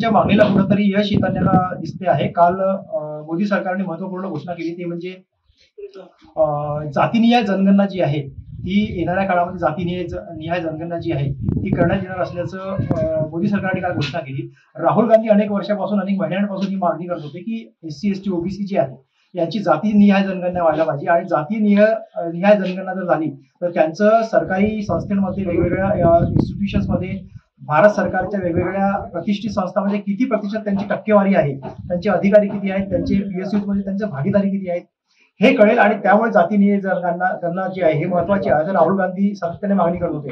जनतेच्या मागणीला कुठेतरी यश येताना दिसते आहे। काल मोदी सरकारने महत्वपूर्ण घोषणा केली ती म्हणजे जातीनिहाय जनगणना जी आहे ती येणाऱ्या काळामध्ये जातीनिहाय जनगणना जी आहे ती करण्यात येणार असल्याचं मोदी सरकारने काल घोषणा केली। राहुल गांधी अनेक वर्षापासून अनेक महिन्यांपासून ही मागणी करत होते की एससी एसटी ओबीसी जी आहे यांची जातीनिहाय जनगणना व्हायला पाहिजे आणि जातीनिहाय जनगणना जर झाली तर त्यांचं सरकारी संस्थांमध्ये वेगवेगळ्या इन्स्टिट्यूशन्समध्ये भारत सरकारच्या वेगवेगळ्या प्रतिष्ठित संस्थांमध्ये किती प्रतिशत त्यांची टक्केवारी आहे, त्यांचे अधिकारी किती आहेत, त्यांचे पीएसयूज मध्ये त्यांची भागीदारी किती आहे हे कळेल आणि त्यामुळे जातीनिहाय जनगणना जी आहे हे महत्वाची आहे असं राहुल गांधी सातत्याने मागणी करत होते।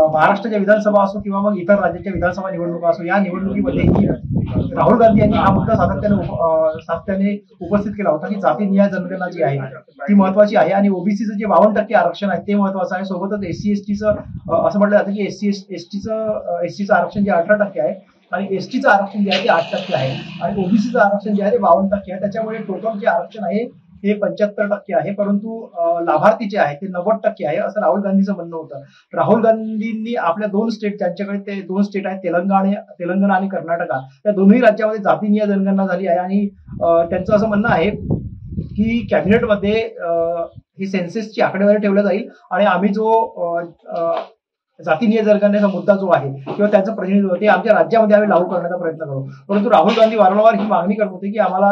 महाराष्ट्राच्या विधानसभा असो किंवा मग इतर राज्याच्या विधानसभा निवडणुका असो या निवडणुकीमध्येही राहुल गांधी यांनी हा मुद्दा सातत्याने उपस्थित केला होता की जातीनिहाय जनगणना जी आहे ती महत्वाची आहे आणि ओबीसीचं जे 52% आरक्षण आहे ते महत्वाचं आहे। सोबतच एससी एसटीचं असं म्हटलं जातं की एसटीचं आरक्षण जे 18% आहे आणि एसटीचं आरक्षण जे आहे ते 8% आहे आणि ओबीसीचं आरक्षण जे आहे ते 52% आहे। त्याच्यामुळे टोटल जे आरक्षण आहे हे 75% आहे, परंतु लाभार्थी जे आहे ते 90% आहे असं राहुल गांधीचं म्हणणं होतं। राहुल गांधींनी आपल्या दोन स्टेट ज्यांच्याकडे ते दोन स्टेट आहेत तेलंगणा आणि कर्नाटका या दोन्ही राज्यामध्ये जातीनिहाय जनगणना झाली आहे आणि त्यांचं असं म्हणणं आहे की कॅबिनेटमध्ये ही सेन्सेसची आकडेवारी ठेवल्या जाईल आणि आम्ही जो जातीनिहाय जनगणनेचा मुद्दा जो आहे किंवा त्याचं प्रतिनिधित्व ते आमच्या राज्यामध्ये आम्ही लागू करण्याचा प्रयत्न करू। परंतु राहुल गांधी वारंवार ही मागणी करत होते की आम्हाला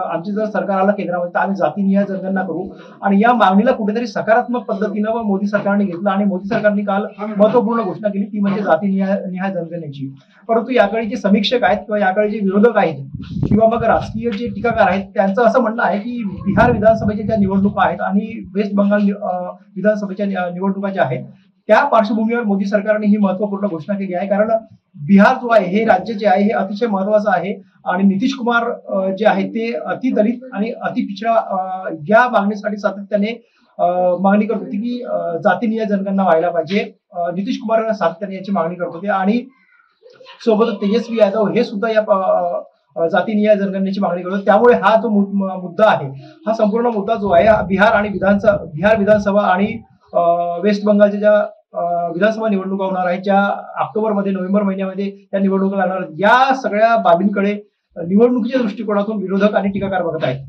आमची जर सरकार आलं केंद्रामध्ये तर आम्ही जातीनिहाय जनगणना करू आणि या मागणीला कुठेतरी सकारात्मक पद्धतीनं मोदी सरकारने घेतलं आणि मोदी सरकारने काल महत्वपूर्ण घोषणा केली ती म्हणजे जातीनिहाय जनगणनेची। परंतु याकडे जे समीक्षक आहेत किंवा याकडे जे विरोधक आहेत किंवा मग राजकीय जे टीकाकार आहेत त्यांचं असं म्हणणं आहे की बिहार विधानसभेच्या ज्या निवडणुका आहेत आणि वेस्ट बंगाल विधानसभेच्या निवडणुका ज्या आहेत त्या पार्श्वभूमीवर मोदी सरकारने ही महत्वपूर्ण घोषणा केली आहे। कारण बिहार जो आहे हे राज्य जे आहे हे अतिशय महत्वाचं आहे आणि नितीश कुमार जे आहे ते अति दलित आणि अति पिछडा या मागणीसाठी सातत्याने मागणी करत होती की जातीनिहाय जनगणना व्हायला पाहिजे। नितीश कुमार सातत्याने याची मागणी करत होते आणि सोबतच तेजस्वी यादव हे सुद्धा या जातीनिहाय जनगणनेची मागणी करतो। त्यामुळे हा जो मुद्दा आहे हा संपूर्ण मुद्दा जो आहे बिहार विधानसभा आणि वेस्ट बंगालच्या ज्या विधानसभा निवडणुका होणार आहेत ज्या ऑक्टोबरमध्ये नोव्हेंबर महिन्यामध्ये त्या निवडणुका लागणार आहेत या सगळ्या बाबींकडे निवडणुकीच्या दृष्टिकोनातून विरोधक आणि टीकाकार बघत आहेत।